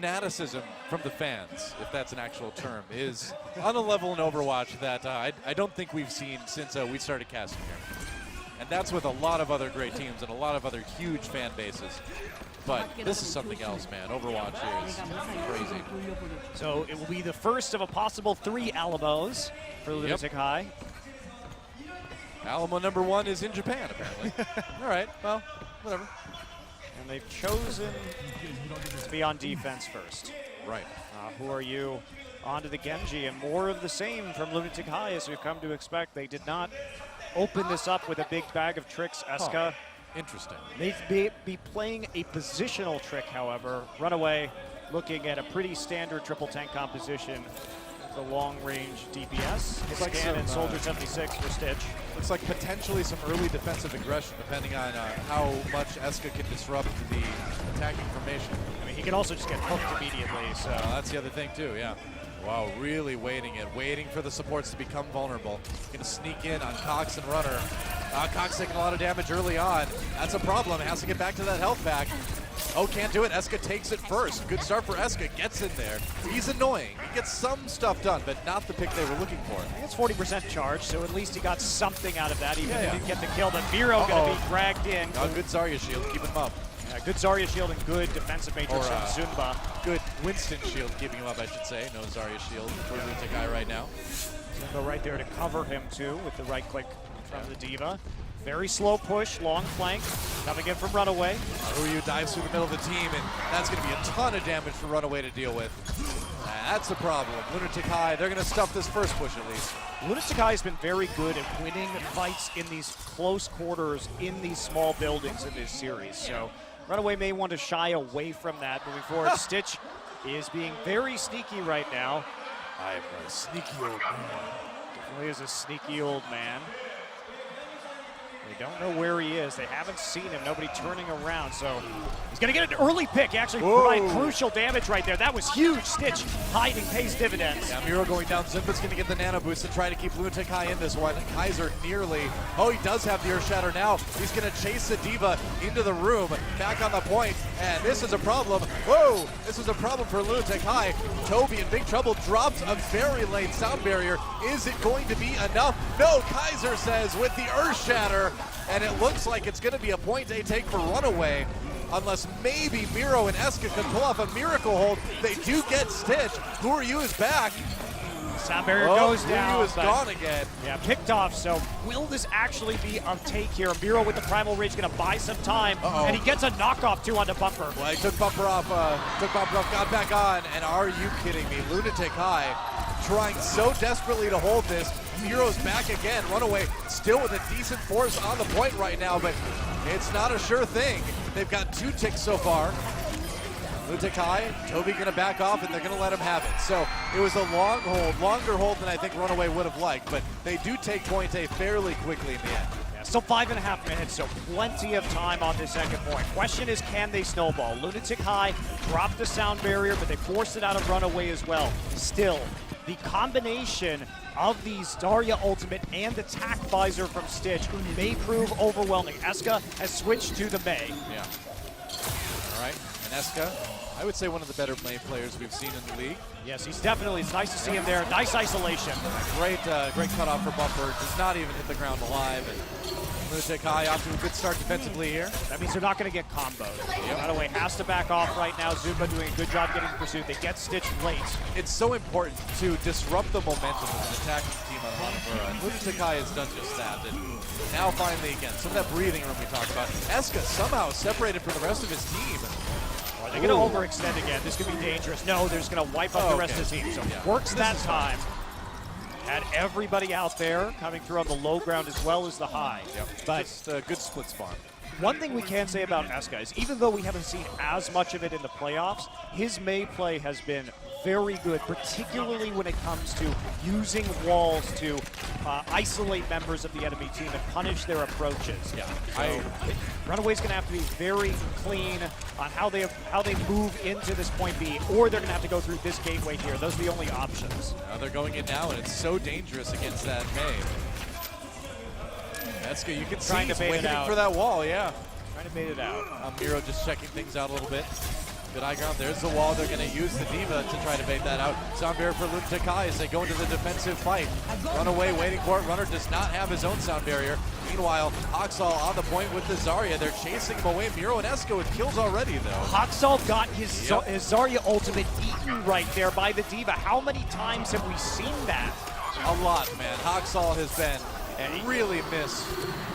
fanaticism from the fans, if that's an actual term, is on a level in Overwatch that I don't think we've seen since we started casting here. And that's with a lot of other great teams and a lot of other huge fan bases. But this is something else, man. Overwatch is crazy. So it will be the first of a possible 3 Alamos for Lunatic High. Alamo #1 is in Japan, apparently. All right, well, whatever. And they've chosen to be on defense first. Right. Who are you? Onto the Genji, and more of the same from Lunatic High as we've come to expect. They did not open this up with a big bag of tricks. Eska. Interesting. They'd be playing a positional trick, however. RunAway looking at a pretty standard triple tank composition. The long-range DPS, like Scan and Soldier 76 for Stitch. Looks like potentially some early defensive aggression, depending on how much Eska can disrupt the attacking formation. I mean, he can also just get hooked immediately, so. That's the other thing, too, yeah. Wow, really waiting for the supports to become vulnerable. Gonna sneak in on Cox and Runner. Cox taking a lot of damage early on. That's a problem, has to get back to that health pack. Oh, can't do it. Eska takes it first. Good start for Eska. Gets in there. He's annoying. He gets some stuff done, but not the pick they were looking for. It's 40% charge, so at least he got something out of that, even if he didn't get the kill. But Miro going to be dragged in. Good Zarya shield, keeping him up. Good Zarya shield and good defensive matrix from Zunba. Good Winston shield keeping him up, I should say. No Zarya shield for Lunatic High right now. Zunba right there to cover him, too, with the right click from the Diva. Very slow push, long flank, coming in from RunAway. Ryu dives through the middle of the team, and that's going to be a ton of damage for RunAway to deal with. That's a problem. Lunatic High, they're going to stuff this first push at least. Lunatic High has been very good at winning fights in these close quarters, in these small buildings in this series. So RunAway may want to shy away from that moving forward. Stitch is being very sneaky right now. I'm a sneaky old man. Definitely is a sneaky old man. They don't know where he is. They haven't seen him. Nobody turning around. So he's going to get an early pick. He actually provided crucial damage right there. That was huge. Stitch hiding pays dividends. Now Miro going down. Zimba's going to get the nano boost to try to keep Lunatic High in this one. Kaiser nearly. Oh, he does have the Earth Shatter now. He's going to chase the Diva into the room. Back on the point. And this is a problem. Whoa! This is a problem for Lunatic High. Toby in big trouble. Drops a very late sound barrier. Is it going to be enough? No, Kaiser says with the Earth Shatter. And it looks like it's going to be a point A take for RunAway, unless maybe Miro and Eska can pull off a miracle hold. They do get Stitch. Who Are You is back. Sound barrier goes down. Who Are You is gone again. Yeah, picked off. So will this actually be a take here? Miro with the Primal Rage going to buy some time. And he gets a knockoff too onto Bumper. Well, he took Bumper off, got back on. And are you kidding me? Lunatic High trying so desperately to hold this. Miro's back again. RunAway still with a decent force on the point right now, but it's not a sure thing. They've got 2 ticks so far. Lunatic High, Toby going to back off, and they're going to let him have it. So it was a long hold, longer hold than I think RunAway would have liked, but they do take point A fairly quickly in the end. Yeah, still 5.5 minutes, so plenty of time on this second point. Question is, can they snowball? Lunatic High dropped the sound barrier, but they forced it out of RunAway as well. Still, the combination of the Zarya ultimate and attack visor from Stitch may prove overwhelming. Eska has switched to the Mei. Yeah. All right, and Eska, I would say one of the better Mei players we've seen in the league. Yes, he's definitely, it's nice to see him there. Nice isolation. Great cutoff for Bumper. Does not even hit the ground alive. And Lunatic High off to a good start defensively here. That means they're not going to get comboed. RunAway has to back off right now. Zumba doing a good job getting pursuit. They get Stitch late. It's so important to disrupt the momentum of an attacking team on Hanamura. And Lunatic High has done just that. And now finally, again, some of that breathing room we talked about. Eska somehow separated from the rest of his team. Are they going to overextend again? This could be dangerous. No, they're just going to wipe up the rest of the team. So works that time. Had everybody out there coming through on the low ground as well as the high. But just a good split spawn. One thing we can say about Eska is even though we haven't seen as much of it in the playoffs, his Mei play has been very good, particularly when it comes to using walls to isolate members of the enemy team and punish their approaches. Yeah, so RunAway's going to have to be very clean on how they move into this point B, or they're going to have to go through this gateway here. Those are the only options. Now they're going in now, and it's so dangerous against that Mei. Eska, you can see he's waiting for that wall, yeah. Trying to bait it out. Miro just checking things out a little bit. Good high ground. There's the wall. They're going to use the Diva to try to bait that out. Sound barrier for Lunatic High as they go into the defensive fight. RunAway waiting for it. Runner does not have his own sound barrier. Meanwhile, Hoxall on the point with the Zarya. They're chasing him away. Miro and Esko with kills already, though. Hoxall got his Zarya ultimate eaten right there by the Diva. How many times have we seen that? A lot, man. Hoxall has been really miss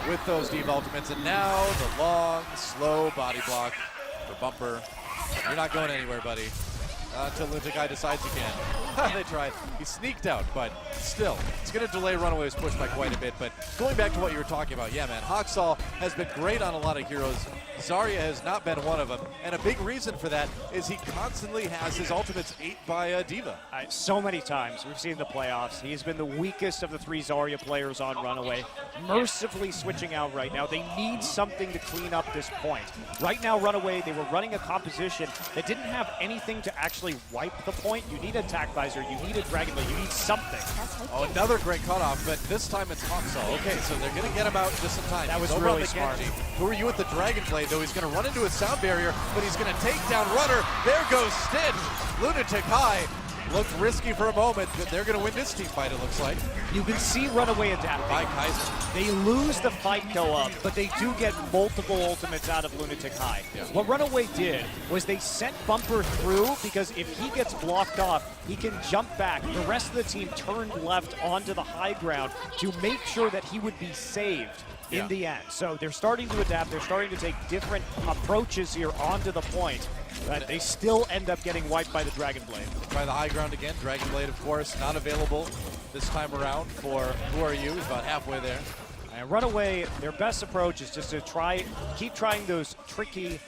with those Diva ultimates. And now the long, slow body block for Bumper. You're not going anywhere, buddy. Until Lunatic High decides he can. They tried. He sneaked out, but still, it's going to delay RunAway's push by quite a bit. But going back to what you were talking about, yeah, man, Hoxall has been great on a lot of heroes. Zarya has not been one of them, and a big reason for that is he constantly has his ultimates ate by Diva. So many times we've seen the playoffs. He's been the weakest of the 3 Zarya players on RunAway. Mercifully switching out right now. They need something to clean up this point. Right now, RunAway, they were running a composition that didn't have anything to actually wipe the point. You need a attack visor, you need a Dragon Blade, you need something. Oh, another great cutoff, but this time it's Hoxall. Okay, so they're going to get him out just in time. That was really smart. Who are you with the Dragon Blade, though? He's going to run into a sound barrier, but he's going to take down Runner. There goes Stitch. Lunatic High looked risky for a moment, but they're going to win this team fight, it looks like. You can see RunAway adapt. By Kaiser. They lose the fight go up, but they do get multiple ultimates out of Lunatic High. Yeah. What RunAway did was they sent Bumper through because if he gets blocked off, he can jump back. The rest of the team turned left onto the high ground to make sure that he would be saved in the end. So they're starting to adapt. They're starting to take different approaches here onto the point. But they still end up getting wiped by the Dragon Blade. By the high ground again. Dragon Blade, of course, not available this time around for Who Are You? He's about halfway there. And RunAway, their best approach is just to keep trying those tricky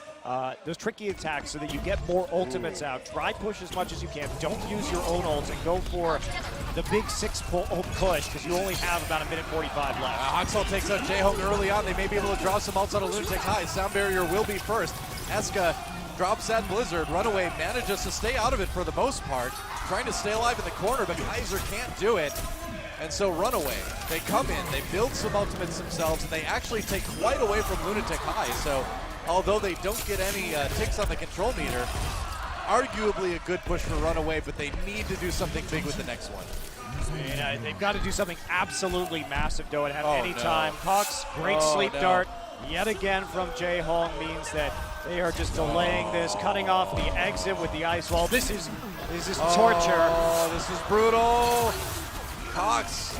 attacks so that you get more ultimates out. Try push as much as you can. Don't use your own ults and go for the big 6 push because you only have about 1:45 left. Hoxall takes out J-Hung early on. They may be able to draw some ults out of Lunatic High. Sound barrier will be first. Eska drops that Blizzard. RunAway manages to stay out of it for the most part. Trying to stay alive in the corner, but Kaiser can't do it. And so RunAway, they come in, they build some ultimates themselves, and they actually take quite away from Lunatic High. So although they don't get any ticks on the control meter, arguably a good push for RunAway, but they need to do something big with the next one. And, they've got to do something absolutely massive, though, at any time. Cox, great sleep no. dart, yet again from J-Hong means that they are just delaying this, cutting off the exit with the ice wall. This is torture. Oh, this is brutal. Cox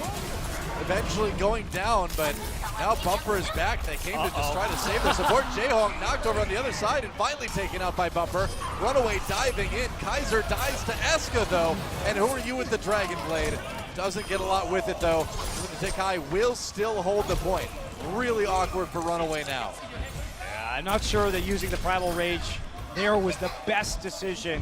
eventually going down, but now Bumper is back. They came to just try to save the support. J-Hong knocked over on the other side and finally taken out by Bumper. RunAway diving in. Kaiser dies to Eska, though. And Who Are You with the Dragon Blade? Doesn't get a lot with it, though. Lunatic High will still hold the point. Really awkward for RunAway now. Yeah, I'm not sure that using the Primal Rage there was the best decision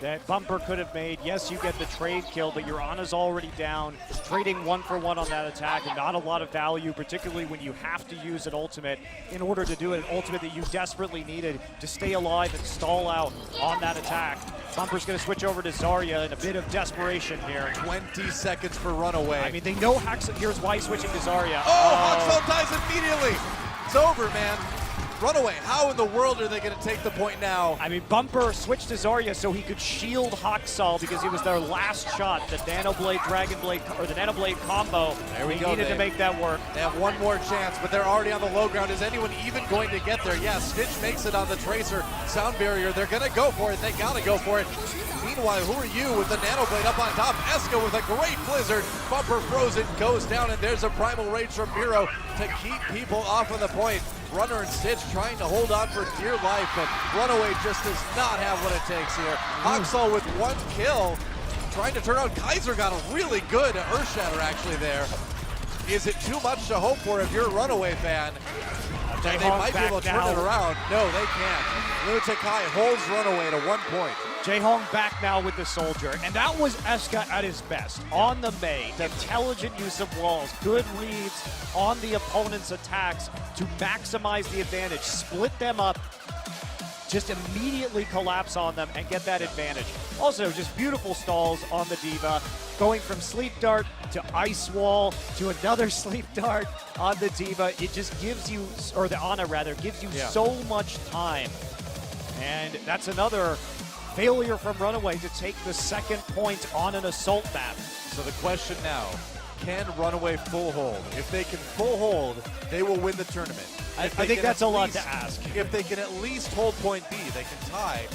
that Bumper could have made. Yes, you get the trade kill, but your Ana's already down. Trading 1-for-1 on that attack and not a lot of value, particularly when you have to use an ultimate in order to do it, an ultimate that you desperately needed to stay alive and stall out on that attack. Bumper's going to switch over to Zarya in a bit of desperation here. 20 seconds for RunAway. I mean, they know here's why he's switching to Zarya. Hoxall dies immediately. It's over, man. RunAway, how in the world are they going to take the point now? I mean, Bumper switched to Zarya so he could shield Hoxall because it was their last shot, the Nanoblade, Dragon Blade, or the Nanoblade combo. There we go, needed to make that work. They have one more chance, but they're already on the low ground. Is anyone even going to get there? Yeah, Stitch makes it on the Tracer sound barrier. They're going to go for it. They got to go for it. Meanwhile, Who Are You with the Nanoblade up on top? Eska with a great Blizzard. Bumper frozen, goes down, and there's a Primal Rage from Miro to keep people off of the point. Runner and Stitch trying to hold on for dear life, but RunAway just does not have what it takes here. Hoxall with 1 kill, trying to turn out. Kaiser got a really good Earthshatter actually there. Is it too much to hope for if you're a RunAway fan? They might be able to turn it around. No, they can't. Lunatic High holds RunAway to 1 point. J-Hong back now with the Soldier, and that was Eska at his best. On the Mei, intelligent use of walls, good reads on the opponent's attacks to maximize the advantage, split them up, just immediately collapse on them and get that advantage. Also, just beautiful stalls on the Diva, going from Sleep Dart to Ice Wall to another Sleep Dart on the Diva. It just gives you, or the Ana rather, gives you so much time And that's another failure from RunAway to take the second point on an assault map. So the question now, can RunAway full hold? If they can full hold, they will win the tournament. I think that's a lot to ask. If they can at least hold point B, they can tie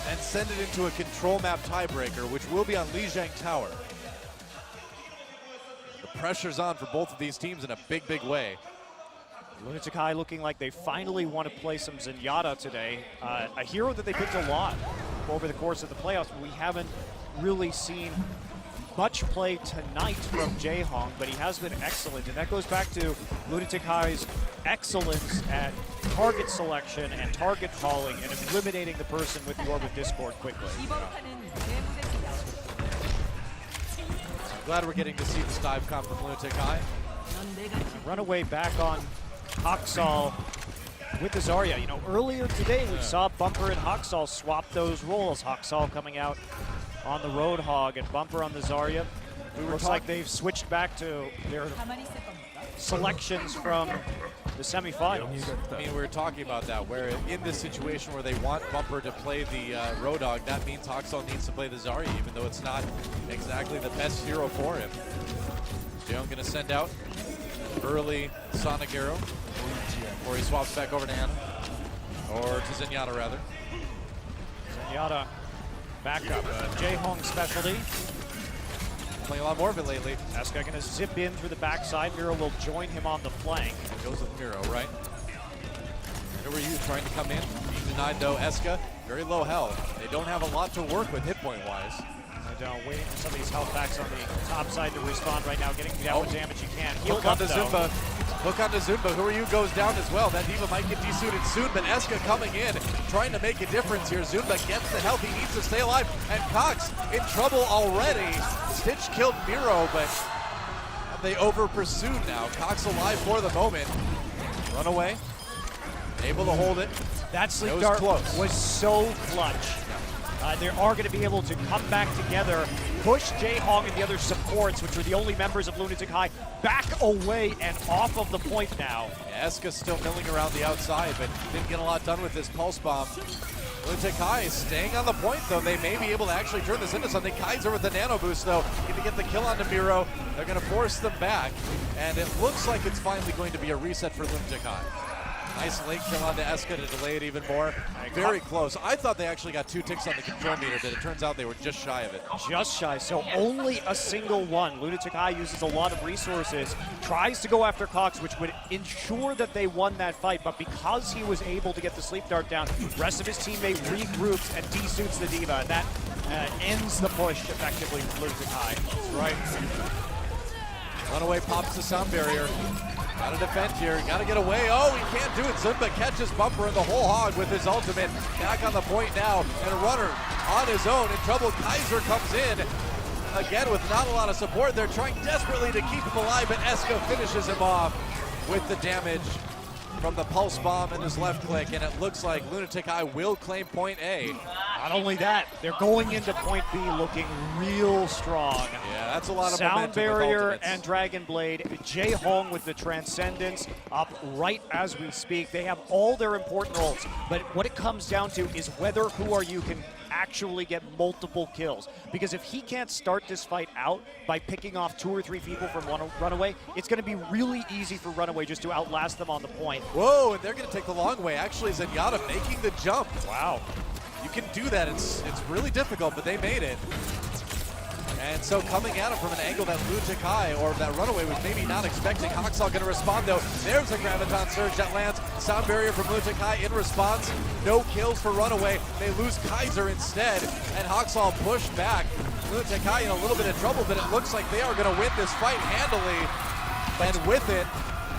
and send it into a control map tiebreaker, which will be on Lijiang Tower. The pressure's on for both of these teams in a big, big way. Lunatic High looking like they finally want to play some Zenyatta today. A hero that they picked a lot over the course of the playoffs, but we haven't really seen much play tonight from Jaehong, but he has been excellent, and that goes back to Lunatic High's excellence at target selection and target calling and eliminating the person with the Orb of Discord quickly. Glad we're getting to see this dive comp from Lunatic High. RunAway back on Haksal with the Zarya. You know, earlier today we saw Bumper and Haksal swap those roles. Haksal coming out on the Roadhog and Bumper on the Zarya. Looks like they've switched back to their selections from the semifinals. I mean, we were talking about that, where in this situation where they want Bumper to play the Roadhog, that means Haksal needs to play the Zarya, even though it's not exactly the best hero for him. Jaehong going to send out early Sonic Arrow, or he swaps back over to Ana, or to Zenyatta rather. Zenyatta back up. Jaehong specialty. Playing a lot more of it lately. Eska going to zip in through the backside. Miro will join him on the flank. Goes with Miro, right? Who are you trying to come in? Being denied though. Eska, very low health. They don't have a lot to work with hit point wise. Waiting for some of these health packs on the top side to respond right now, getting down what damage you can. Hook onto Zumba. Hook onto Zumba. Who are you goes down as well. That Diva might get desuited soon, but Eska coming in, trying to make a difference here. Zumba gets the health he needs to stay alive, and Cox in trouble already. Stitch killed Miro, but they over pursued now. Cox alive for the moment. RunAway, able to hold it. That sleep dart was so clutch. They are going to be able to come back together, push Jaehong and the other supports, which were the only members of Lunatic High, back away and off of the point now. Yeah, Eska's still milling around the outside, but didn't get a lot done with this pulse bomb. Lunatic High is staying on the point, though. They may be able to actually turn this into something. Kaiser with the nano boost, though, going to get the kill onto Miro. They're going to force them back, and it looks like it's finally going to be a reset for Lunatic High. Nice link kill onto Eska to delay it even more. Very close. I thought they actually got 2 ticks on the control meter, but it turns out they were just shy of it. Just shy, so only a single one. Lunatic High uses a lot of resources, tries to go after Cox, which would ensure that they won that fight, but because he was able to get the sleep dart down, the rest of his teammate regroups and desuits the Diva, and that ends the push effectively for Lunatic High. That's right. RunAway pops the sound barrier. Gotta defend here, gotta get away. Oh, he can't do it. Zumba catches Bumper in the whole hog with his ultimate. Back on the point now, and a runner on his own in trouble. Kaiser comes in, again with not a lot of support. They're trying desperately to keep him alive, but Eska finishes him off with the damage from the pulse bomb and his left click, and it looks like Lunatic High will claim point A. Not only that, they're going into point B looking real strong. Yeah, that's a lot of Sound barrier with and Dragon Blade. Jaehong with the Transcendence up right as we speak. They have all their important roles, but what it comes down to is whether Who Are You can actually get multiple kills. Because if he can't start this fight out by picking off 2 or 3 people from RunAway, it's going to be really easy for RunAway just to outlast them on the point. Whoa, and they're going to take the long way. Actually, Zenyatta making the jump. Wow. You can do that. It's really difficult, but they made it. And so coming at him from an angle that Lunatic High, or that RunAway, was maybe not expecting. Haksal going to respond, though. There's a Graviton Surge that lands. Sound barrier from Lunatic High in response. No kills for RunAway. They lose Kaiser instead, and Haksal pushed back. Lunatic High in a little bit of trouble, but it looks like they are going to win this fight handily. And with it,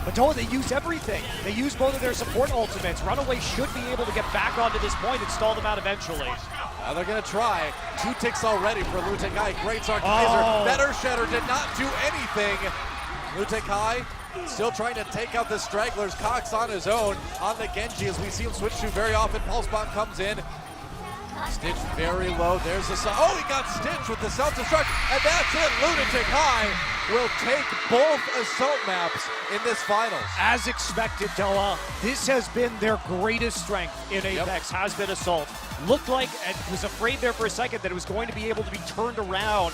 but don't they use everything. They use both of their support ultimates. RunAway should be able to get back onto this point and stall them out eventually. Now they're going to try. 2 ticks already for Lunatic High. Great start, Kaiser. Better Shatter did not do anything. Lunatic High still trying to take out the stragglers. Cox on his own on the Genji, as we see him switch to very often. Pulse Bomb comes in. Stitch very low. There's the... Oh, he got Stitch with the self-destruct, and that's it. Lunatic High will take both assault maps in this finals. As expected, Doa, this has been their greatest strength in Apex, has been Assault. Looked like, and was afraid there for a second that it was going to be able to be turned around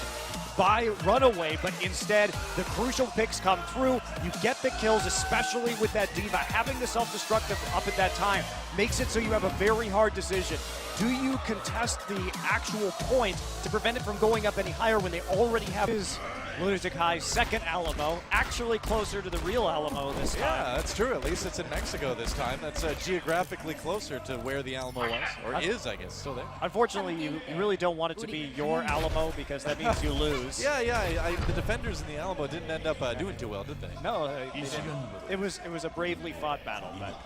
by RunAway, but instead the crucial picks come through. You get the kills, especially with that D.Va. Having the self-destructive up at that time makes it so you have a very hard decision. Do you contest the actual point to prevent it from going up any higher when they already have his Lunatic High's second Alamo, actually closer to the real Alamo this time? Yeah, that's true. At least it's in Mexico this time. That's geographically closer to where the Alamo was, or is, I guess, still there. Unfortunately, you really don't want it to be your Alamo because that means you lose. Yeah. The defenders in the Alamo didn't end up doing too well, did they? No, they didn't. It was a bravely fought battle. But.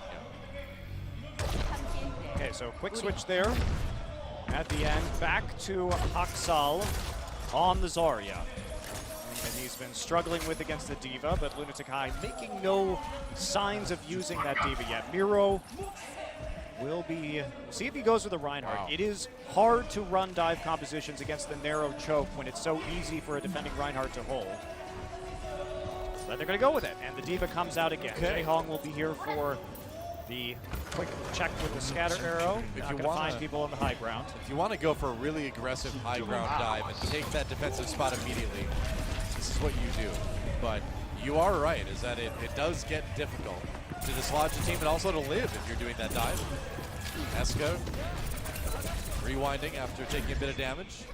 Okay, so quick switch there. At the end, back to Haksal on the Zarya. And he's been struggling with against the D.Va, but Lunatic High making no signs of using that D.Va yet. Miro will be, see if he goes with a Reinhardt. Wow. It is hard to run dive compositions against the narrow choke when it's so easy for a defending Reinhardt to hold. But they're going to go with it, and the D.Va comes out again. Okay. Jaehong will be here for the quick check with the scatter arrow. If Not you going to wanna- find people on the high ground. If you want to go for a really aggressive high ground dive and take that defensive spot immediately, this is what you do. But you are right, is that it does get difficult to dislodge the team and also to live if you're doing that dive. Eska rewinding after taking a bit of damage.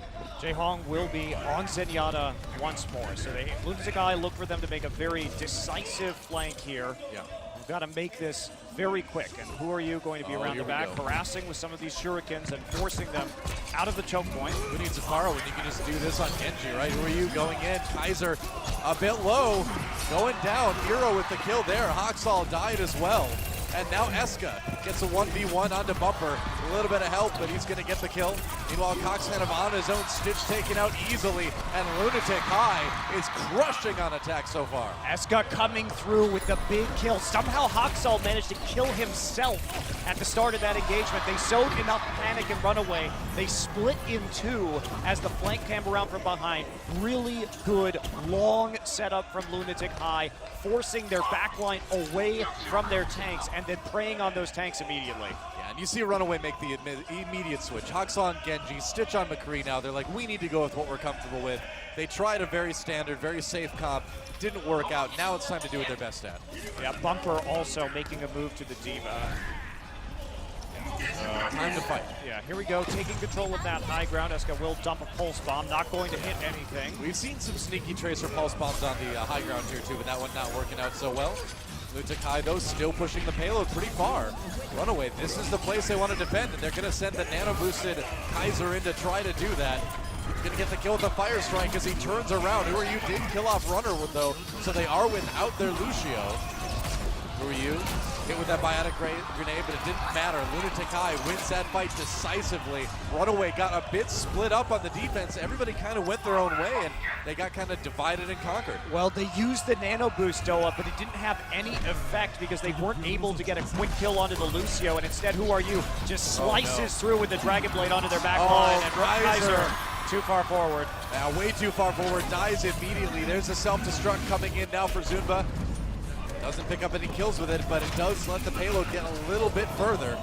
Jaehong will be on Zenyatta once more. So they Lunatic High look for them to make a very decisive flank here. Yeah. You've got to make this very quick. And who are you going to be around here the we back, go. harassing with some of these shurikens and forcing them out of the choke point? Who needs a Paro when you can just do this on Genji, right? Who are you going in? Kaiser a bit low, going down. Miro with the kill there. Haksal died as well. And now Eska gets a 1v1 onto Bumper. A little bit of help, but he's going to get the kill. Meanwhile, Cox kind of on his own, Stitch taken out easily. And Lunatic High is crushing on attack so far. Eska coming through with the big kill. Somehow Haksal managed to kill himself at the start of that engagement. They sowed enough panic and RunAway. They split in two as the flank came around from behind. Really good long setup from Lunatic High, forcing their backline away from their tanks and then preying on those tanks immediately. Yeah, and you see RunAway make the immediate switch. Haksal on Genji, Stitch on McCree now. They're like, we need to go with what we're comfortable with. They tried a very standard, very safe comp. Didn't work out. Now it's time to do what they're best at. Yeah, Bumper also making a move to the D.Va. Time to fight. Yeah, here we go, taking control of that high ground. Eska will dump a pulse bomb, not going to hit anything. We've seen some sneaky Tracer pulse bombs on the high ground here too, but that one not working out so well. Lunatic High, though, still pushing the payload pretty far. RunAway, this is the place they want to defend, and they're going to send the nano-boosted Kaiser in to try to do that. Going to get the kill with the Fire Strike as he turns around. Who are you? Didn't kill off Runner, though, so they are without their Lucio. Who are you? Hit with that biotic grenade, but it didn't matter. Lunatic High wins that fight decisively. RunAway got a bit split up on the defense. Everybody kind of went their own way, and they got kind of divided and conquered. Well, they used the nano boost, Doa, but it didn't have any effect because they weren't able to get a quick kill onto the Lucio, and instead, who are you? Just slices through with the Dragon Blade onto their back line, and Kaiser too far forward. Now, way too far forward, dies immediately. There's a self-destruct coming in now for Zunba. Doesn't pick up any kills with it, but it does let the payload get a little bit further.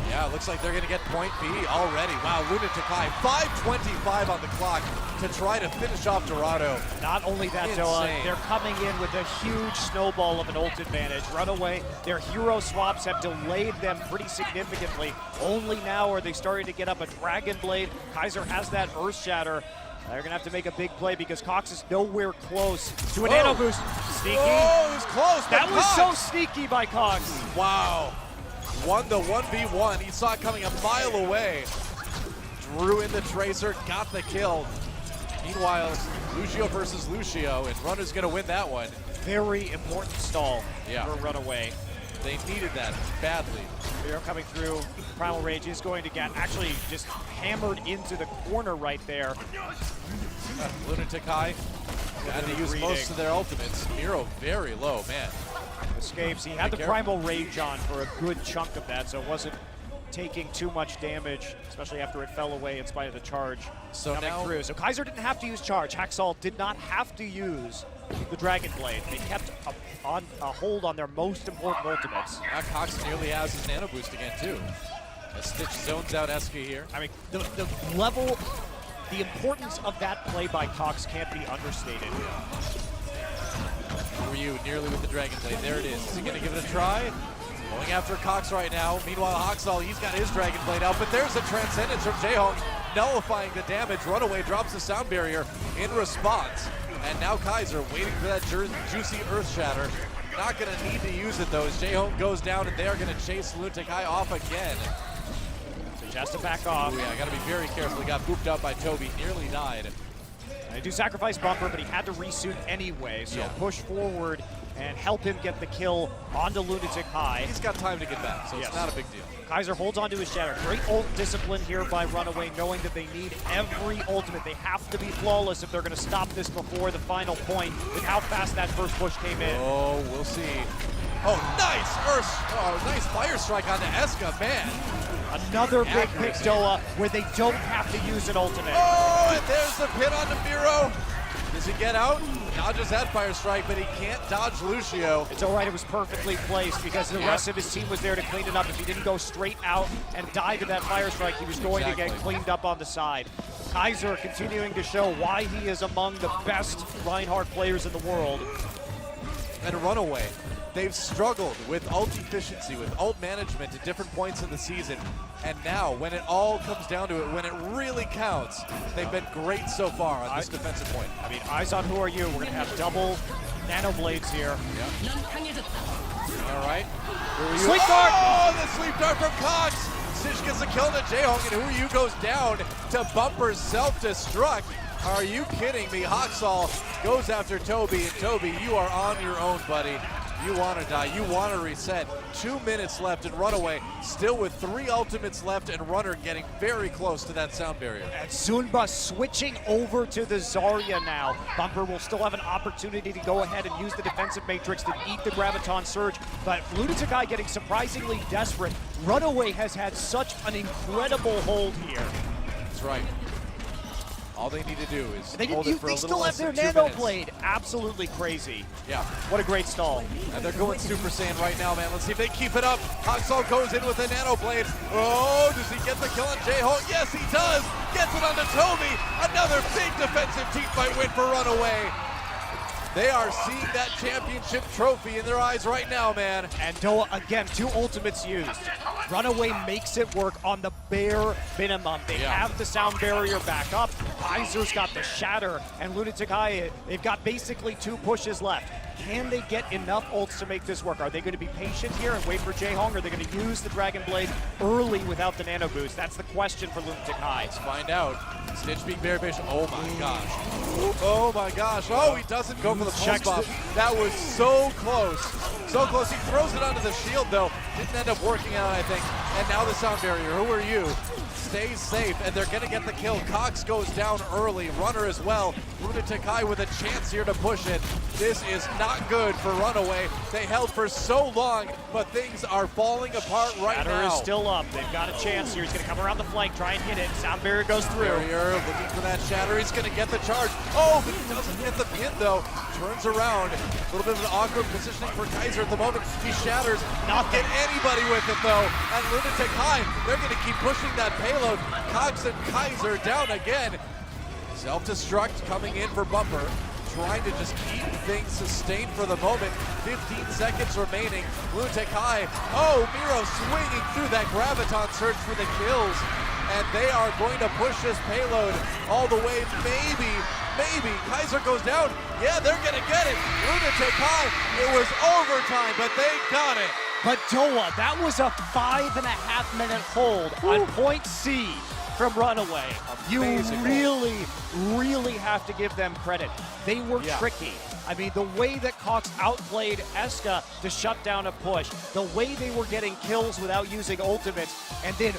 Yeah, it looks like they're going to get point B already. Wow, Lunatic High, 5:25 on the clock to try to finish off Dorado. Not only that, Doa, they're coming in with a huge snowball of an ult advantage. RunAway, their hero swaps have delayed them pretty significantly. Only now are they starting to get up a Dragon Blade. Kaiser has that Earth Shatter. They're going to have to make a big play because Cox is nowhere close to a nano boost. Sneaky. Oh, it was close. That was so sneaky by Cox. Wow. Won the 1v1. He saw it coming a mile away. Drew in the Tracer, got the kill. Meanwhile, Lucio versus Lucio, and Runner's going to win that one. Very important stall for RunAway. They needed that badly. They're coming through. Primal Rage is going to get actually just hammered into the corner right there. Lunatic High had to use most of their ultimates. Miro very low, man. Escapes. He had the Primal Rage on for a good chunk of that, so it wasn't taking too much damage, especially after it fell away in spite of the charge So coming now, through. So Kaiser didn't have to use charge. Hacksaw did not have to use the Dragon Blade. They kept a hold on their most important ultimates. now Cox nearly has his nano boost again too. As Stitch zones out Eska here. I mean, the level, the importance of that play by Cox can't be understated. Ryu nearly with the Dragon Blade. There it is. Is he going to give it a try? Going after Cox right now. Meanwhile, Haksal, he's got his Dragon Blade out, but there's a Transcendence from Jaehong, nullifying the damage. RunAway drops the sound barrier in response. And now Kaiser waiting for that juicy Earth Shatter. Not going to need to use it though, as Jaehong goes down, and they are going to chase Lunatic High off again. So he has to back off. Ooh, yeah, got to be very careful. He got booped up by Toby, nearly died. They do sacrifice Bumper, but he had to resuit anyway, so Yeah. push forward and help him get the kill onto Lunatic High. He's got time to get back, so Yes. it's not a big deal. Kaiser holds onto his Shatter. Great ult discipline here by RunAway, knowing that they need every ultimate. They have to be flawless if they're going to stop this before the final point, with how fast that first push came in. Oh, we'll see. Oh, nice Fire Strike onto Eska, man. Another big pick, Accuracy. Doa, where they don't have to use an ultimate. Oh, and there's the pin onto Miro. Does he get out? Dodges that Fire Strike, but he can't dodge Lucio. It's all right, it was perfectly placed because the rest of his team was there to clean it up. If he didn't go straight out and die to that Fire Strike, he was going to get cleaned up on the side. Kaiser continuing to show why he is among the best Reinhardt players in the world. And RunAway, they've struggled with ult efficiency, with ult management at different points in the season. And now, when it all comes down to it, when it really counts, they've been great so far on this defensive point. I mean, eyes on who are you? We're going to have double nano blades here. All right. Sleep dart! Oh, the sleep dart from Cox. Stitch gets a kill to Jaehong, and Who You goes down to Bumper's self-destruct. Are you kidding me? Haksal goes after Toby, and Toby, you are on your own, buddy. You want to die. You want to reset. 2 minutes left, and RunAway still with 3 ultimates left, and Runner getting very close to that sound barrier. And Zunba switching over to the Zarya now. Bumper will still have an opportunity to go ahead and use the defensive matrix to eat the Graviton Surge, but Lunatic High getting surprisingly desperate. RunAway has had such an incredible hold here. That's right. All they need to do is They hold it for a little still less have than their 2 nano minutes. blade. Absolutely crazy. Yeah. What a great stall. And they're going Super Saiyan right now, man. Let's see if they keep it up. Haksal goes in with a nano blade. Oh, does he get the kill on Jaehong? Yes, he does. Gets it onto Toby. Another big defensive team fight win for RunAway. They are seeing that championship trophy in their eyes right now, man. And Doa, again, 2 ultimates used. RunAway makes it work on the bare minimum. They have the sound barrier back up. Kaiser's got the Shatter, and Lunatic High, they've got basically 2 pushes left. Can they get enough ults to make this work? Are they going to be patient here and wait for Jaehong? Or are they going to use the Dragon Blade early without the nano boost? That's the question for Lunatic High. Let's find out. Stitch being very patient. Oh my gosh. Oh my gosh. Oh, he doesn't go for the pulse bomb. That was so close. So close. He throws it onto the shield though. Didn't end up working out, I think. And now the sound barrier. Who are you? Stays safe, and they're going to get the kill. Cox goes down early. Runner as well. Lunatic High with a chance here to push it. This is not good for RunAway. They held for so long, but things are falling apart right Shatter now. is still up. They've got a chance here. He's going to come around the flank, try and hit it. Sound barrier goes through. Barrier looking for that Shatter. He's going to get the charge. Oh, but he doesn't get the pin though. Turns around. A little bit of an awkward positioning for Kaiser at the moment. He shatters. Not get anybody with it though. And Lunatic High, they're going to keep pushing that payload. Cox and Kaiser down again. Self-destruct coming in for Bumper. Trying to just keep things sustained for the moment. 15 seconds remaining. Lunatic High. Oh, Miro swinging through that Graviton Surge for the kills. And they are going to push this payload all the way. Maybe. Kaiser goes down. Yeah, they're going to get it. Lunatic High. It was overtime, but they got it. But Doa, that was a 5.5 minute hold on point C from RunAway. Amazing You really have to give them credit. They were tricky. I mean, the way that Cox outplayed Eska to shut down a push, the way they were getting kills without using ultimates, and then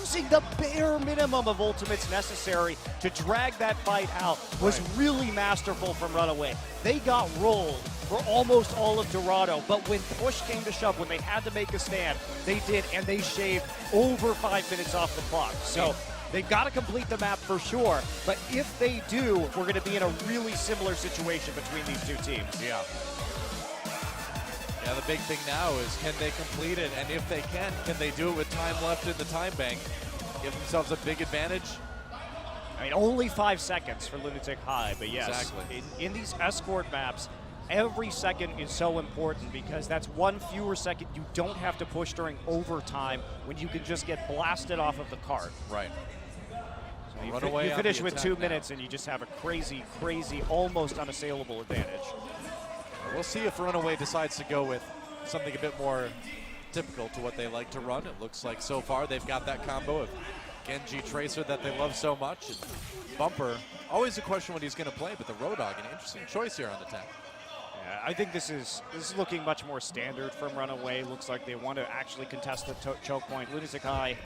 using the bare minimum of ultimates necessary to drag that fight out was really masterful from RunAway. They got rolled for almost all of Dorado, but when push came to shove, when they had to make a stand, they did, and they shaved over 5 minutes off the clock. So they've got to complete the map for sure, but if they do, we're going to be in a really similar situation between these two teams. Yeah. Yeah, the big thing now is can they complete it, and if they can they do it with time left in the time bank? Give themselves a big advantage. I mean, only 5 seconds for Lunatic High, but yes, Exactly. in these escort maps, every second is so important because that's one fewer second you don't have to push during overtime when you can just get blasted off of the cart. Right. So RunAway you on finish the with attack 2 now. minutes and you just have a crazy, almost unassailable advantage. We'll see if RunAway decides to go with something a bit more typical to what they like to run. It looks like so far they've got that combo of Genji Tracer that they love so much. And Bumper, always a question what he's going to play, but the Road Dogg, an interesting choice here on attack. Yeah, I think this is looking much more standard from RunAway. Looks like they want to actually contest the choke point. Lunatic High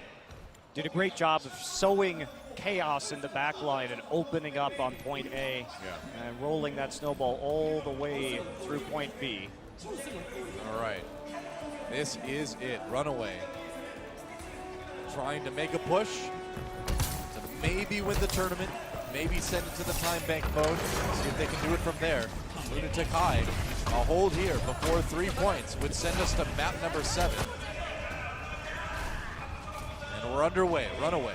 did a great job of sowing chaos in the back line and opening up on point A and rolling that snowball all the way through point B. All right. This is it. RunAway trying to make a push to maybe win the tournament, maybe send it to the time bank mode, see if they can do it from there. Lunatic High, a hold here before 3 points would send us to map number 7. And we're underway. RunAway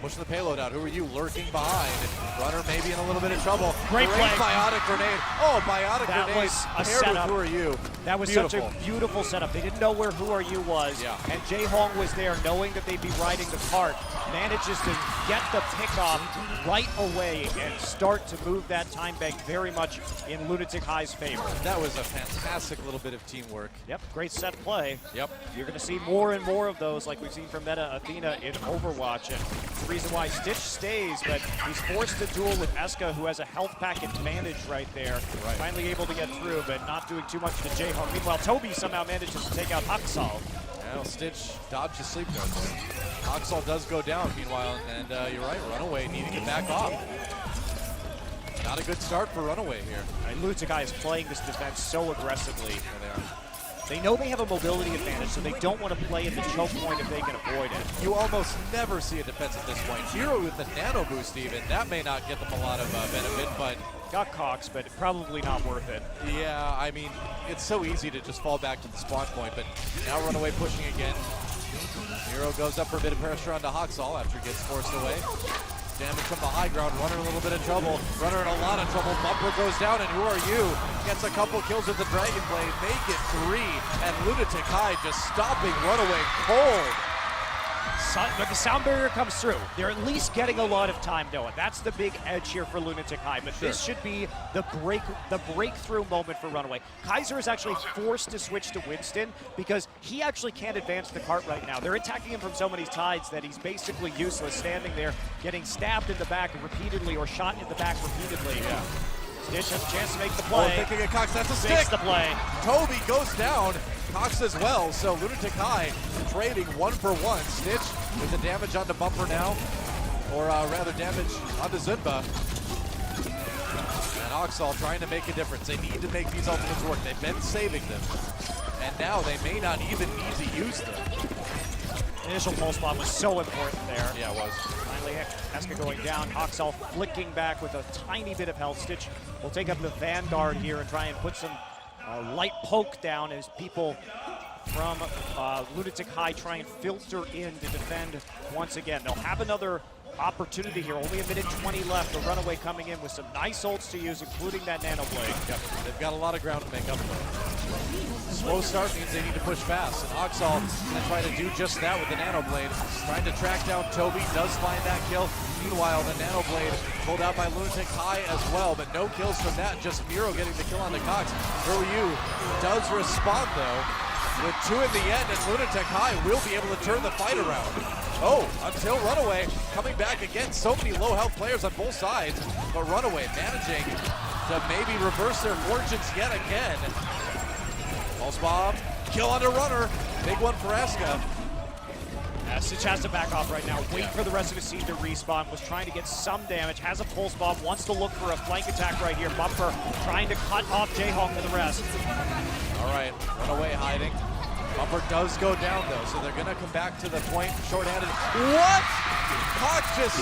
pushing the payload out. Who are you lurking behind? Runner maybe in a little bit of trouble. Great play. Biotic grenade. Oh, Biotic That grenade was a paired setup. with Who Are You. That was Beautiful. such a beautiful setup. They didn't know where Who Are You was, and Jae Hong was there knowing that they'd be riding the cart, manages to get the pickoff right away and start to move that time bank very much in Lunatic High's favor. That was a fantastic little bit of teamwork. Yep, great set play. Yep. You're going to see more and more of those like we've seen from Meta Athena in Overwatch, and the reason why Stitch stays, but he's forced to duel with Eska, who has a health pack advantage right there. Right. Finally able to get through, but not doing too much to Jae Hong. Meanwhile, Toby somehow manages to take out Haksal. Well, Stitch dodged the sleep guard there. Haksal does go down, meanwhile, and you're right, RunAway needing to back off. Not a good start for RunAway here. Lunatic High is playing this defense so aggressively. There they are. They know they have a mobility advantage, so they don't want to play in the choke point if they can avoid it. You almost never see a defense at this point. Hero with the nano boost even, that may not get them a lot of benefit, but Got Cox, but probably not worth it. yeah, I mean, it's so easy to just fall back to the spawn point, but now RunAway pushing again. Hero goes up for a bit of pressure onto Haksal after he gets forced away. Damage from the high ground, Runner in a little bit of trouble. Runner in a lot of trouble, Bumper goes down, and Who Are You? Gets a couple kills with the Dragon Blade, make it 3, and Lunatic High just stopping RunAway cold. But the sound barrier comes through. They're at least getting a lot of time, Noah. That's the big edge here for Lunatic High, but this should be the breakthrough moment for RunAway. Kaiser is actually forced to switch to Winston because he actually can't advance the cart right now. They're attacking him from so many sides that he's basically useless, standing there, getting stabbed in the back repeatedly or shot in the back repeatedly. Yeah. Stitch has a chance to make the Oh, play. thinking of Cox, that's a stick. Makes the play. Toby goes down, Cox as well, so Lunatic High trading 1 for 1. Stitch with the damage onto Bumper now, or rather damage onto Zunba. And Oxall trying to make a difference. They need to make these ultimates work. They've been saving them, and now they may not even need to use them. The initial pulse bomb was so important there. Yeah, it was. Finally, Eska going down. Oxall flicking back with a tiny bit of health. Stitch will take up the Vanguard here and try and put some light poke down as people from Lunatic High try and filter in to defend once again. They'll have another opportunity here. Only 1:20 left. The RunAway coming in with some nice ults to use, including that Nano Blade. Yep. They've got a lot of ground to make up for. Slow start means they need to push fast. And Oxall going to try to do just that with the Nano Blade. Trying to track down Toby, does find that kill. Meanwhile, the Nano Blade pulled out by Lunatic High as well, but no kills from that. Just Miro getting the kill on the Cox. Who Are You does respond though, with 2 in the end, and Lunatic High will be able to turn the fight around. Oh, until RunAway coming back again. So many low health players on both sides, but RunAway managing to maybe reverse their fortunes yet again. Pulse bomb, kill on the Runner. Big one for Eska. Stitch has to back off right now. Wait for the rest of his team to respawn. Was trying to get some damage. Has a pulse bomb. Wants to look for a flank attack right here. Bumper trying to cut off Jayhong for the rest. All right, RunAway hiding. Bumper does go down though, so they're gonna come back to the point shorthanded. What? Hawk just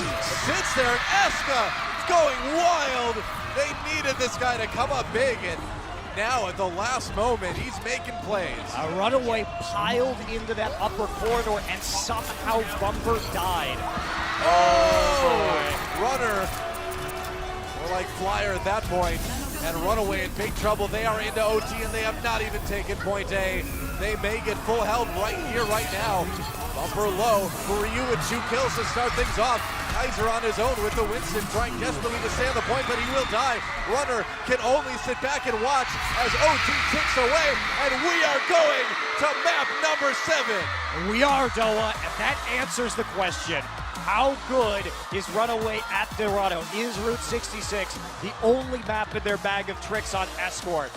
sits there. Eska going wild. They needed this guy to come up big, and now at the last moment, he's making plays. RunAway piled into that upper corridor, and somehow Bumper died. Oh! Runner, more like Flyer at that point, and RunAway in big trouble. They are into OT, and they have not even taken point A. They may get full health right here, right now. Bumper low for Ryu with 2 kills to start things off. Kaiser on his own with the Winston trying desperately to stay on the point, but he will die. Runner can only sit back and watch as OT ticks away, and we are going to map number 7. We are, Doa, and that answers the question. How good is RunAway at Dorado? Is Route 66 the only map in their bag of tricks on Escort?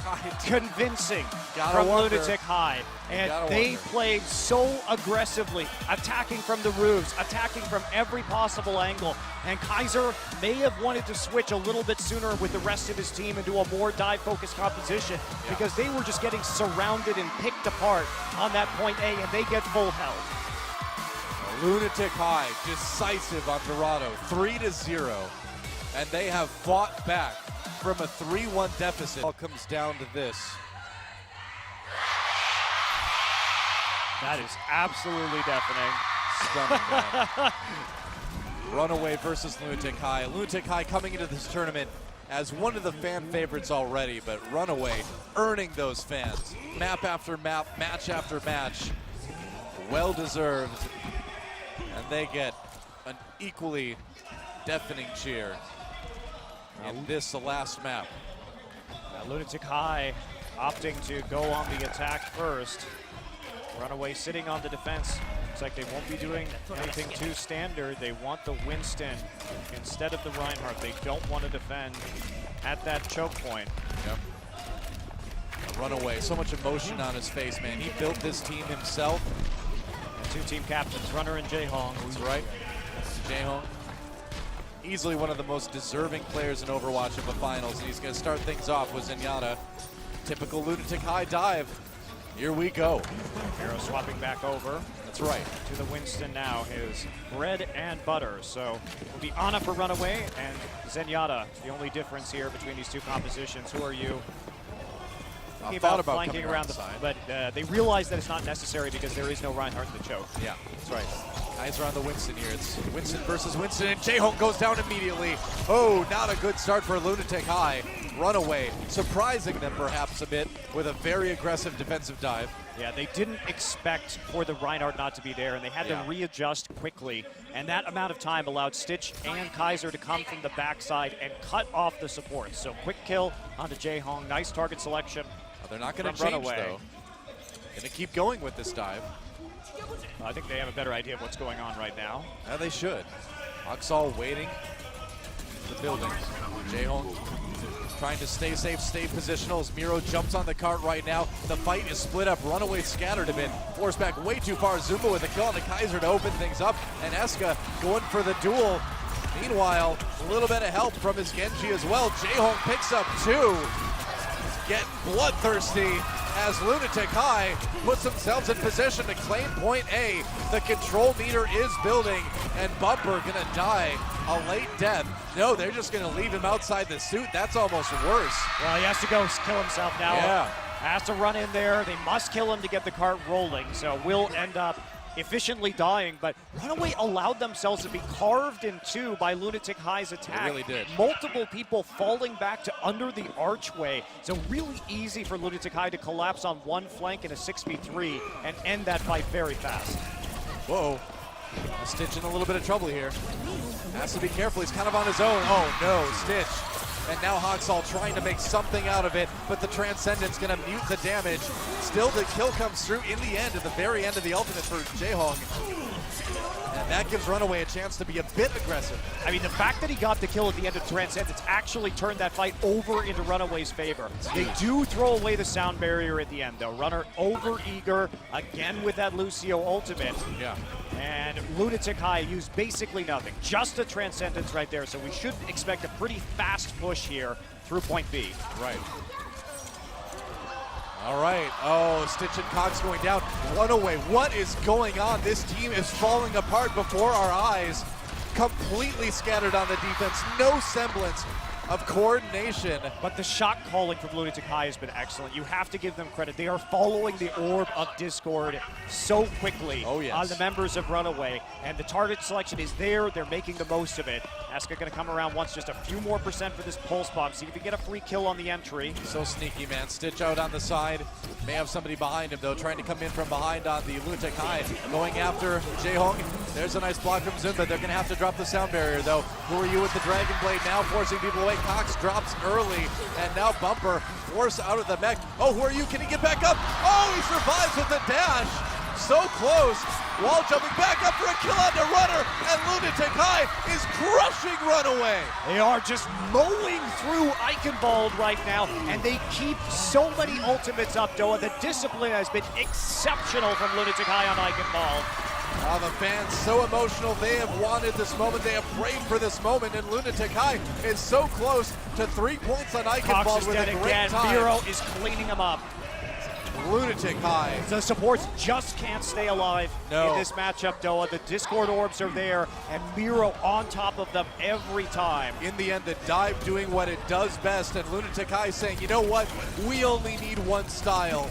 Convincing from Lunatic High. And they played so aggressively, attacking from the roofs, attacking from every possible angle. And Kaiser may have wanted to switch a little bit sooner with the rest of his team into a more dive-focused composition because they were just getting surrounded and picked apart on that point A, and they get full health. Lunatic High, decisive on Dorado, 3-0, and they have fought back from a 3-1 deficit. It all comes down to this. That is absolutely deafening. Stunning, man. RunAway versus Lunatic High. Lunatic High coming into this tournament as one of the fan favorites already, but RunAway earning those fans. Map after map, match after match. Well deserved. And they get an equally deafening cheer in this, the last map. Lunatic High opting to go on the attack first. RunAway sitting on the defense. Looks like they won't be doing anything too standard. They want the Winston instead of the Reinhardt. They don't want to defend at that choke point. Yep. RunAway, so much emotion on his face, man. He built this team himself. 2 team captains, Runner and Jayhong. That's right. Jayhong, easily one of the most deserving players in Overwatch of the finals, and he's going to start things off with Zenyatta. Typical Lunatic High dive. Here we go. Hero swapping back over. That's right. To the Winston now, his bread and butter. So it'll be Ana for RunAway and Zenyatta. The only difference here between these 2 compositions. Who are you? About flanking around the side, but they realize that it's not necessary because there is no Reinhardt in the choke. Yeah, that's right. Eyes are on the Winston here. It's Winston versus Winston, and Jayhong goes down immediately. Oh, not a good start for Lunatic High. RunAway surprising them perhaps a bit with a very aggressive defensive dive. Yeah, they didn't expect for the Reinhardt not to be there, and they had to readjust quickly. And that amount of time allowed Stitch and Kaiser to come from the backside and cut off the support. So quick kill onto Jayhong. Nice target selection. They're not going to change, though. Going to keep going with this dive. I think they have a better idea of what's going on right now. Yeah, they should. Oxall waiting in the building. Jayhong trying to stay safe, stay positional as Miro jumps on the cart right now. The fight is split up. RunAway scattered a bit. Forced back way too far. Zumba with a kill on the Kaiser to open things up. And Eska going for the duel. Meanwhile, a little bit of help from his Genji as well. Jayhong picks up 2. Getting bloodthirsty as Lunatic High puts themselves in position to claim point A. The control meter is building, and Bumper gonna die a late death. No, they're just gonna leave him outside the suit. That's almost worse. Well, he has to go kill himself now. Yeah. Has to run in there. They must kill him to get the cart rolling, so will end up efficiently dying, but RunAway allowed themselves to be carved in 2 by Lunatic High's attack. They really did. Multiple people falling back to under the archway. So really easy for Lunatic High to collapse on one flank in a 6v3 and end that fight very fast. Whoa. Stitch in a little bit of trouble here. Has to be careful. He's kind of on his own. Oh no, Stitch. And now Hawksall trying to make something out of it, but the Transcendent's going to mute the damage. Still, the kill comes through in the end, at the very end of the ultimate for Jayhong. And that gives RunAway a chance to be a bit aggressive. I mean, the fact that he got the kill at the end of Transcendence actually turned that fight over into RunAway's favor. They do throw away the sound barrier at the end, though. Runner over-eager, again with that Lucio ultimate. Yeah. And Lunatic High used basically nothing, just a Transcendence right there. So we should expect a pretty fast push here through point B. Right. All right. Oh, Stitch and Cox going down. RunAway. What is going on? This team is falling apart before our eyes. Completely scattered on the defense. No semblance of coordination. But the shot calling from Lunatic High has been excellent. You have to give them credit. They are following the orb of Discord so quickly on the members of RunAway. And the target selection is there. They're making the most of it. Eska going to come around once, just a few more percent for this pulse bomb. See if he can get a free kill on the entry. So sneaky, man. Stitch out on the side. May have somebody behind him, though, trying to come in from behind on the Lunatic High. Going after Jaehong. There's a nice block from Zumba. They're going to have to drop the sound barrier, though. Who are you with the Dragon Blade now, forcing people away? Cox drops early, and now Bumper forced out of the mech. Oh, who are you? Can he get back up? Oh, he survives with the dash. So close. Wall jumping back up for a kill on the runner, and Lunatic High is crushing RunAway. They are just mowing through Eichenwald right now, and they keep so many ultimates up, Doa. The discipline has been exceptional from Lunatic High on Eichenwald. Oh, the fans so emotional. They have wanted this moment. They have prayed for this moment, and Lunatic High is so close to 3 points on Eichenwald with a great time. Miro is cleaning him up. Lunatic High. The supports just can't stay alive in this matchup, Doa. The Discord orbs are there, and Miro on top of them every time. In the end, the dive doing what it does best, and Lunatic High saying, you know what, we only need one style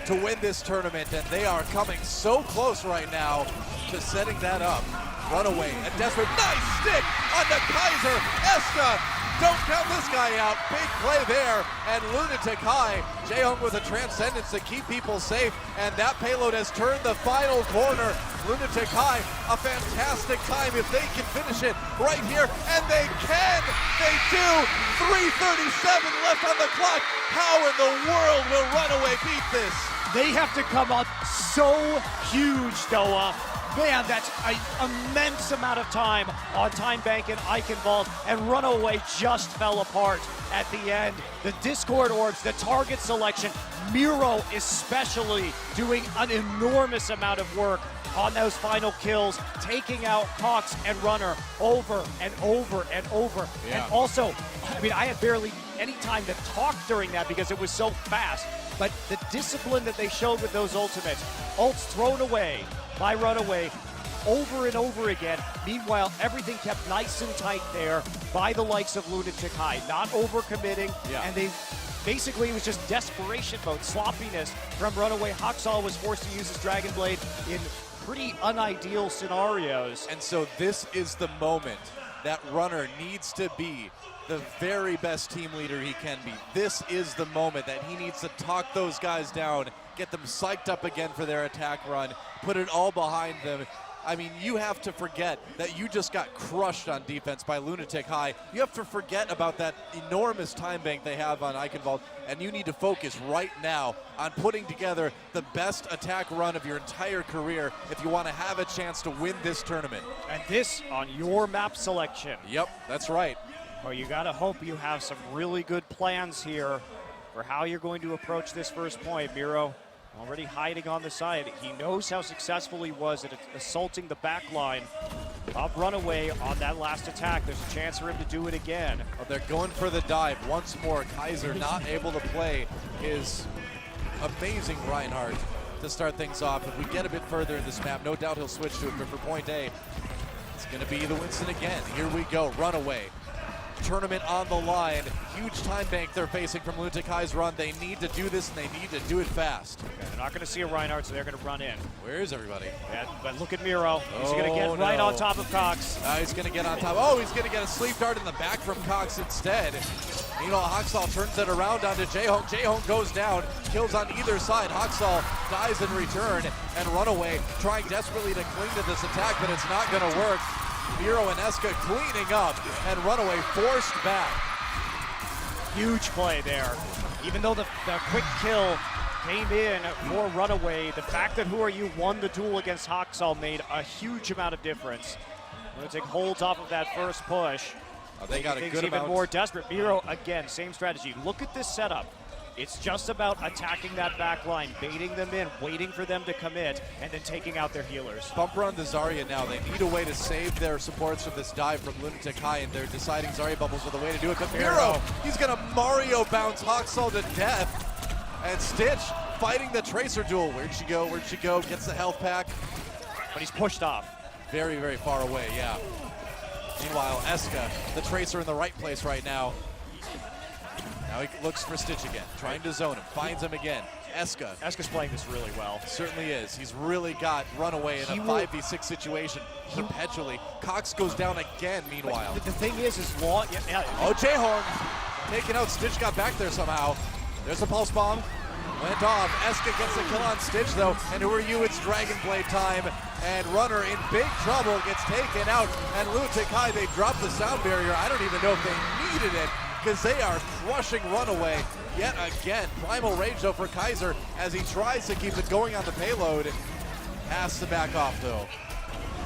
to win this tournament, and they are coming so close right now to setting that up. RunAway, a desperate, nice stick on the Kaiser. Eska, don't count this guy out. Big play there, and Lunatic High, Jaehong with a Transcendence to keep people safe, and that payload has turned the final corner. Lunatic High, a fantastic time if they can finish it right here, and they can. They do. 3:37 left on the clock. How in the world will RunAway beat this? They have to come up so huge, Doa. Man, that's an immense amount of time on Time Bank and Eichenwald, and RunAway just fell apart at the end. The Discord orbs, the target selection, Miro especially doing an enormous amount of work on those final kills, taking out Cox and Runner over and over and over. Yeah. And also, I mean, I had barely any time to talk during that because it was so fast, but the discipline that they showed with those ultimates, ults thrown away by RunAway over and over again. Meanwhile, everything kept nice and tight there by the likes of Lunatic High, not overcommitting, and they basically, it was just desperation mode, sloppiness from RunAway. Haksal was forced to use his Dragon Blade in pretty unideal scenarios. And so this is the moment that Runner needs to be the very best team leader he can be. This is the moment that he needs to talk those guys down, get them psyched up again for their attack run, put it all behind them. I mean, you have to forget that you just got crushed on defense by Lunatic High. You have to forget about that enormous time bank they have on Eichenwald, and you need to focus right now on putting together the best attack run of your entire career if you want to have a chance to win this tournament. And this on your map selection. Yep, that's right. Well, you gotta hope you have some really good plans here for how you're going to approach this first point. Miro already hiding on the side. He knows how successful he was at assaulting the back line of RunAway on that last attack. There's a chance for him to do it again. Well, they're going for the dive once more. Kaiser not able to play his amazing Reinhardt to start things off. If we get a bit further in this map, no doubt he'll switch to it, but for point A, it's gonna be the Winston again. Here we go, RunAway. Tournament on the line. Huge time bank they're facing from Lunatic High's run. They need to do this, and they need to do it fast. Okay, they're not going to see a Reinhardt, so they're going to run in. Where is everybody? Yeah, but look at Miro. He's going to get right on top of Cox. He's going to get on top. Oh, he's going to get a sleep dart in the back from Cox instead. Meanwhile, Haksal turns it around onto Jaehong. Jaehong goes down. Kills on either side. Haksal dies in return, and RunAway trying desperately to cling to this attack, but it's not going to work. Miro and Eska cleaning up, and RunAway forced back. Huge play there. Even though the quick kill came in for RunAway, the fact that Who Are You won the duel against Haksal made a huge amount of difference. Lunatic holds off of that first push. They got a good even amount. More desperate. Miro, again, same strategy. Look at this setup. It's just about attacking that back line, baiting them in, waiting for them to commit, and then taking out their healers. Bumper on the Zarya now. They need a way to save their supports from this dive from Lunatic High, and they're deciding Zarya bubbles are the way to do it. But Miro, he's gonna Mario bounce Hawksall to death. And Stitch fighting the Tracer duel. Where'd she go? Where'd she go? Gets the health pack. But he's pushed off. Very, very far away, yeah. Meanwhile, Eska, the Tracer in the right place right now. Now he looks for Stitch again, trying to zone him, finds him again. Eska's playing this really well. Certainly is. He's really got Runaway in a 5v6 situation perpetually. Cox goes down again, meanwhile. The thing is long. Oh, Jaehong taking out Stitch, got back there somehow. There's a pulse bomb. Went off. Eska gets the kill on Stitch, though. And who are you? It's Dragon Blade time. And Runner in big trouble gets taken out. And Lunatic High, they drop the sound barrier. I don't even know if they needed it, because they are crushing Runaway yet again. Primal Rage, though, for Kaiser as he tries to keep it going on the payload. Has to back off, though.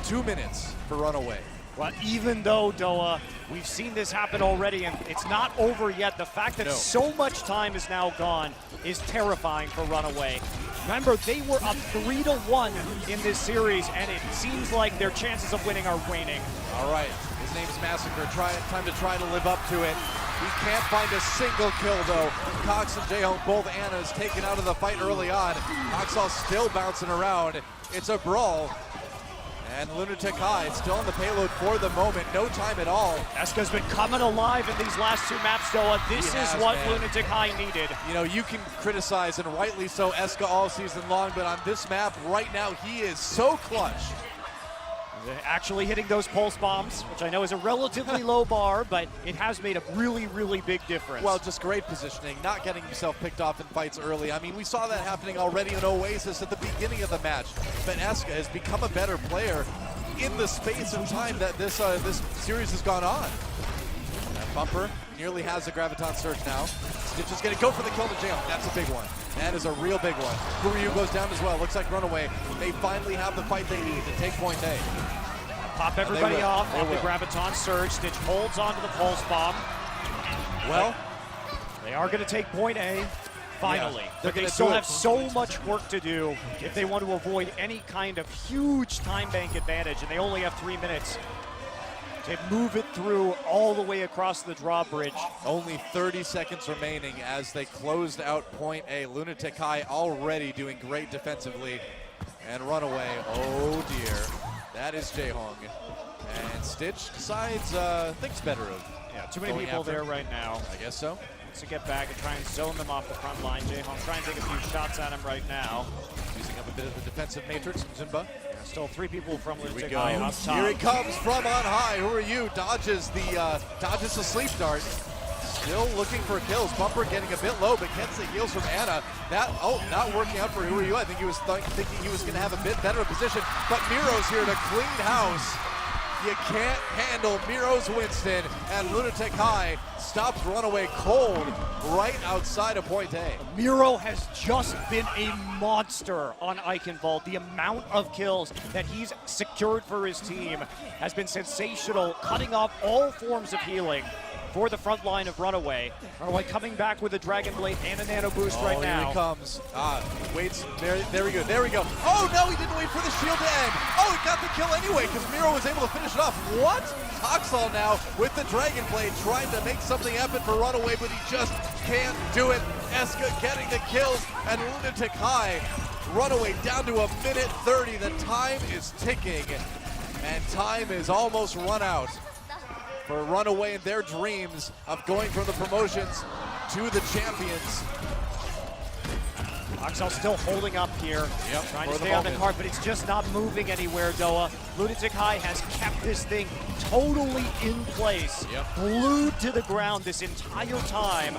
2 minutes for Runaway. Well, even though, Doa, we've seen this happen already, and it's not over yet, the fact that so much time is now gone is terrifying for Runaway. Remember, they were up 3-1 in this series, and it seems like their chances of winning are waning. All right, his name's Massacre. Time to try to live up to it. He can't find a single kill, though. Cox and Jaehong, both Annas taken out of the fight early on. Coxall still bouncing around. It's a brawl. And Lunatic High still on the payload for the moment. No time at all. Eska's been coming alive in these last two maps, Doa. This is what Lunatic High needed. You know, you can criticize, and rightly so, Eska all season long, but on this map right now, he is so clutch. Actually hitting those pulse bombs, which I know is a relatively low bar, but it has made a really, really big difference. Well, just great positioning, not getting himself picked off in fights early. I mean, we saw that happening already in Oasis at the beginning of the match, but Eska has become a better player in the space and time that this series has gone on. That Bumper nearly has the Graviton Surge now. Stitch is going to go for the kill to Jaehong. That's a big one. That is a real big one. Guryu goes down as well. Looks like Runaway. They finally have the fight they need to take point A. Pop everybody off the Graviton Surge. Stitch holds onto the pulse bomb. Well, they are going to take point A. Finally. Yeah, but they still have so much work to do if they want to avoid any kind of huge time bank advantage, and they only have 3 minutes to move it through all the way across the drawbridge. Only 30 seconds remaining as they closed out point A. Lunatic High already doing great defensively. And Runaway, oh dear. That is Jaehong. And Stitch decides, thinks better of. Yeah, too many people there right now. I guess so. To get back and try and zone them off the front line. Jaehong trying to take a few shots at him right now. Using up a bit of the defensive matrix from Zimba. Yeah, still 3 people from Lunatic High up top. Here he comes from on high. Who are you? Dodges the sleep dart. Still looking for kills. Bumper getting a bit low, but gets the heals from Anna. Not working out for Who Are You. I think he was thinking he was going to have a bit better position, but Miro's here to clean house. You can't handle Miro's Winston, and Lunatic High stops Runaway cold right outside of point A. Miro has just been a monster on Eichenwald. The amount of kills that he's secured for his team has been sensational, cutting off all forms of healing for the front line of Runaway. Runaway coming back with a Dragon Blade and a Nano Boost right now. Here he comes. Waits. There we go. There we go. Oh, no, he didn't wait for the shield to end. Oh, he got the kill anyway because Miro was able to finish it off. What? Hawksall now with the Dragon Blade trying to make something happen for Runaway, but he just can't do it. Eska getting the kills, and Lunatic High. Runaway down to 1:30. The time is ticking, and time is almost run out for Runaway and their dreams of going from the promotions to the champions. Hawksall still holding up here, trying to stay on the card, but it's just not moving anywhere, Doa. Lunatic High has kept this thing totally in place, glued to the ground this entire time.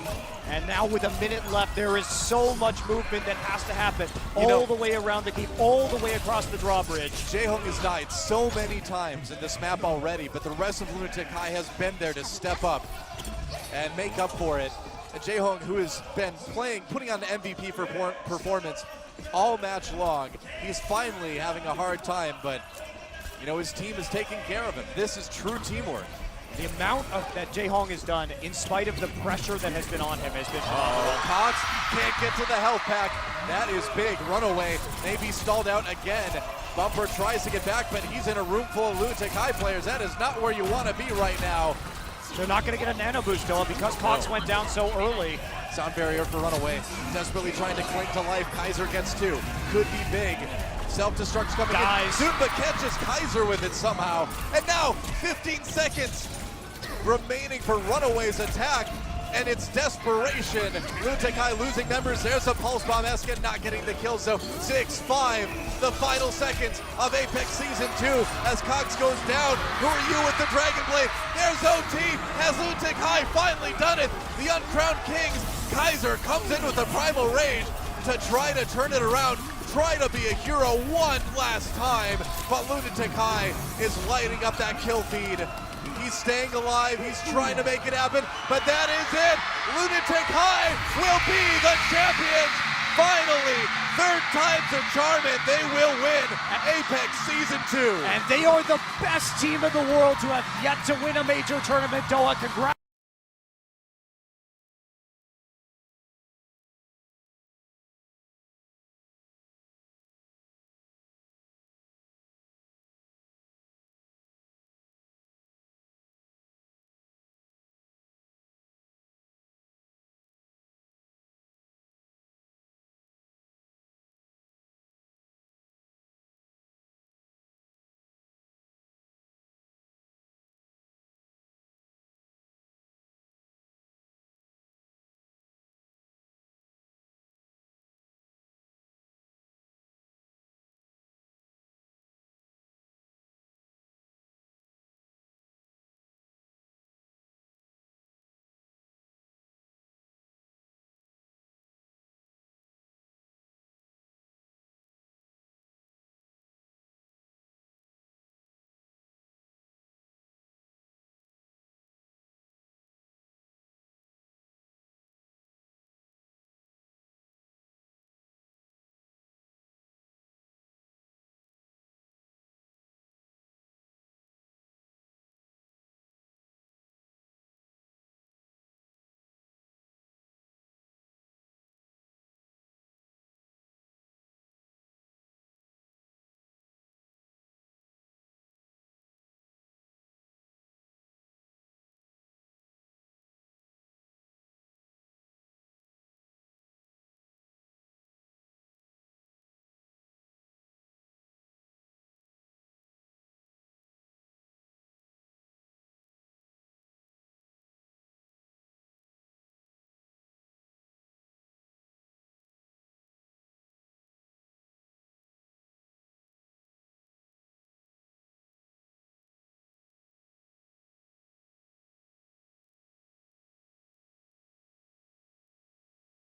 And now with a minute left, there is so much movement that has to happen all the way around the keep, all the way across the drawbridge. Jaehong has died so many times in this map already, but the rest of Lunatic High has been there to step up and make up for it. Jaehong, who has been putting on the MVP for performance all match long, he's finally having a hard time, but you know, his team is taking care of him. This is true teamwork. The amount that Jaehong has done, in spite of the pressure that has been on him, has been phenomenal. Cox can't get to the health pack. That is big. Runaway maybe stalled out again. Bumper tries to get back, but he's in a room full of Lunatic High players. That is not where you want to be right now. They're not going to get a nano boost, Dylan, because Cox went down so early. Sound barrier for Runaway. Desperately trying to cling to life. Kaiser gets 2. Could be big. Self-destruct's coming in. Zumba catches Kaiser with it somehow. And now 15 seconds remaining for Runaway's attack. And it's desperation. Lunatic High losing members. There's a pulse bomb. Eskin not getting the kill. So 6-5. The final seconds of Apex Season 2 as Cox goes down. Who are you with the Dragon Blade? There's OT. Has Lunatic High finally done it? The uncrowned kings. Kaiser comes in with a primal rage to try to turn it around. Try to be a hero one last time. But Lunatic High is lighting up that kill feed. He's staying alive, he's trying to make it happen, but that is it! Lunatic High will be the champions! Finally, third time's a charm, and they will win Apex Season 2. And they are the best team in the world to have yet to win a major tournament, Doha. Congrats.